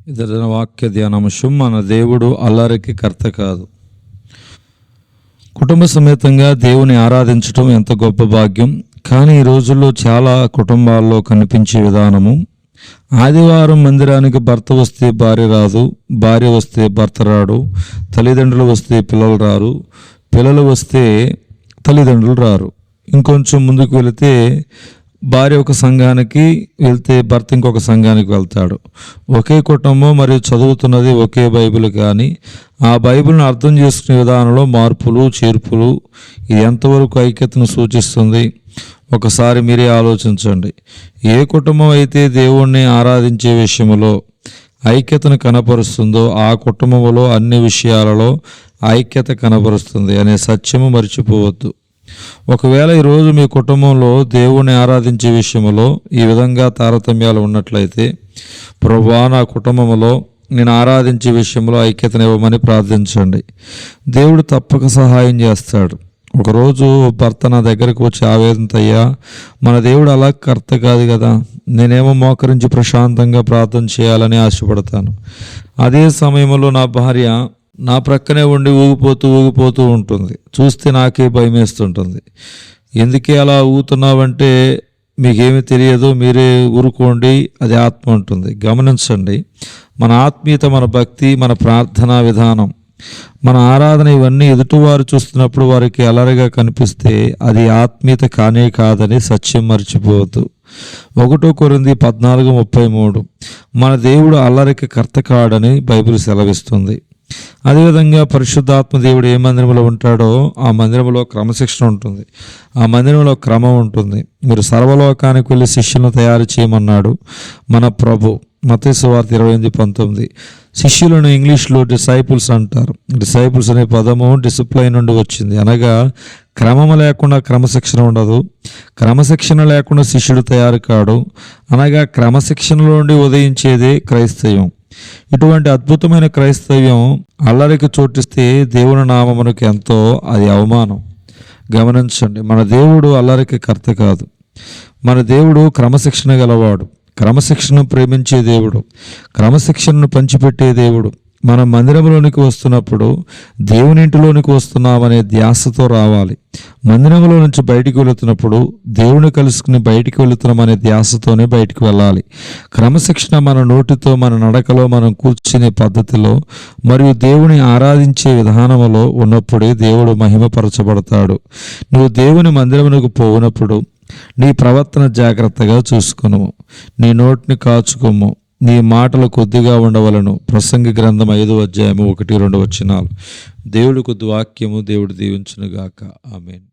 ఇతర వాక్య ధ్యానాంశం, మన దేవుడు అల్లరికి కర్త కాదు. కుటుంబ సమేతంగా దేవుని ఆరాధించడం ఎంత గొప్ప భాగ్యం. కానీ ఈ రోజుల్లో చాలా కుటుంబాల్లో కనిపించే విధానము, ఆదివారం మందిరానికి భర్త వస్తే భార్య రాదు, భార్య వస్తే భర్త రాడు, తల్లిదండ్రులు వస్తే పిల్లలు రారు, పిల్లలు వస్తే తల్లిదండ్రులు రారు. ఇంకొంచెం ముందుకు వెళితే భార్య ఒక సంఘానికి వెళ్తే భర్త ఇంకొక సంఘానికి వెళ్తాడు. ఒకే కుటుంబం మరియు చదువుతున్నది ఒకే బైబిల్, కానీ ఆ బైబిల్ను అర్థం చేసుకునే విధానంలో మార్పులు చేర్పులు, ఇది ఎంతవరకు ఐక్యతను సూచిస్తుంది? ఒకసారి మీరే ఆలోచించండి. ఏ కుటుంబం అయితే దేవుణ్ణి ఆరాధించే విషయంలో ఐక్యతను కనపరుస్తుందో ఆ కుటుంబంలో అన్ని విషయాలలో ఐక్యత కనపరుస్తుంది అనే సత్యము మర్చిపోవద్దు. ఒకవేళ ఈరోజు మీ కుటుంబంలో దేవుణ్ణి ఆరాధించే విషయంలో ఈ విధంగా తారతమ్యాలు ఉన్నట్లయితే, ప్రభువా నా కుటుంబంలో నేను ఆరాధించే విషయంలో ఐక్యతను ఇవ్వమని ప్రార్థించండి. దేవుడు తప్పక సహాయం చేస్తాడు. ఒకరోజు భర్త నా దగ్గరకు వచ్చి ఆవేదనతో, అయ్యా మన దేవుడు అలా కర్త కాదు కదా, నేనేమో మోకరించి ప్రశాంతంగా ప్రార్థన చేయాలని ఆశపడతాను. అదే సమయంలో నా భార్య నా ప్రక్కనే ఉండి ఊగిపోతూ ఉంటుంది. చూస్తే నాకే భయం వేస్తుంటుంది. ఎందుకే అలా ఊగుతున్నావంటే, మీకేమీ తెలియదు, మీరే ఊరుకోండి, అది ఆత్మ ఉంటుంది. గమనించండి, మన ఆత్మీయత, మన భక్తి, మన ప్రార్థనా విధానం, మన ఆరాధన, ఇవన్నీ ఎదుటివారు చూస్తున్నప్పుడు వారికి అలరిగా కనిపిస్తే అది ఆత్మీయత కానే కాదని సత్యం మర్చిపోవద్దు. 1 కొరింథీ 14:33 మన దేవుడు అల్లరికి కర్త కాడని బైబిల్ సెలవిస్తుంది. అదేవిధంగా పరిశుద్ధాత్మ దేవుడు ఏ మందిరంలో ఉంటాడో ఆ మందిరంలో క్రమశిక్షణ ఉంటుంది, ఆ మందిరంలో క్రమం ఉంటుంది. మీరు సర్వలోకానికి వెళ్ళి శిష్యులను తయారు చేయమన్నాడు మన ప్రభు. మత్తయి సువార్త 28:19. శిష్యులను ఇంగ్లీష్లో డిసైపుల్స్ అంటారు. డిసైపుల్స్ అనే పదము డిసిప్లైన్ నుండి వచ్చింది, అనగా క్రమము లేకుండా క్రమశిక్షణ ఉండదు, క్రమశిక్షణ లేకుండా శిష్యుడు తయారు కాడు, అనగా క్రమశిక్షణలో నుండి ఉదయించేదే క్రైస్తవ్యం. ఇటువంటి అద్భుతమైన క్రైస్తవ్యం అల్లరికి చోటిస్తే దేవుని నామమునకు ఎంతో అది అవమానం. గమనించండి, మన దేవుడు అల్లరికి కర్త కాదు. మన దేవుడు క్రమశిక్షణ గలవాడు, క్రమశిక్షణను ప్రేమించే దేవుడు, క్రమశిక్షణను పంచిపెట్టే దేవుడు. మనం మందిరంలోనికి వస్తున్నప్పుడు దేవుని ఇంటిలోనికి వస్తున్నామనే ధ్యాసతో రావాలి. మందిరంలో నుంచి బయటికి వెళుతున్నప్పుడు దేవుని కలుసుకుని బయటికి వెళుతున్నామనే ధ్యాసతోనే బయటికి వెళ్ళాలి. క్రమశిక్షణ మన నోటితో, మన నడకలో, మనం కూర్చునే పద్ధతిలో మరియు దేవుని ఆరాధించే విధానంలో ఉన్నప్పుడే దేవుడు మహిమపరచబడతాడు. నువ్వు దేవుని మందిరమునకు పోయినప్పుడు నీ ప్రవర్తన జాగ్రత్తగా చూసుకును, నీ నోటిని కాచుకోము, నీ మాటలు కొద్దిగా ఉండవలను. ప్రసంగి గ్రంథం 5:1-2 వచనాలు. దేవుడి కొద్ది వాక్యము దేవుడు దీవించునుగాక. ఆమేన్.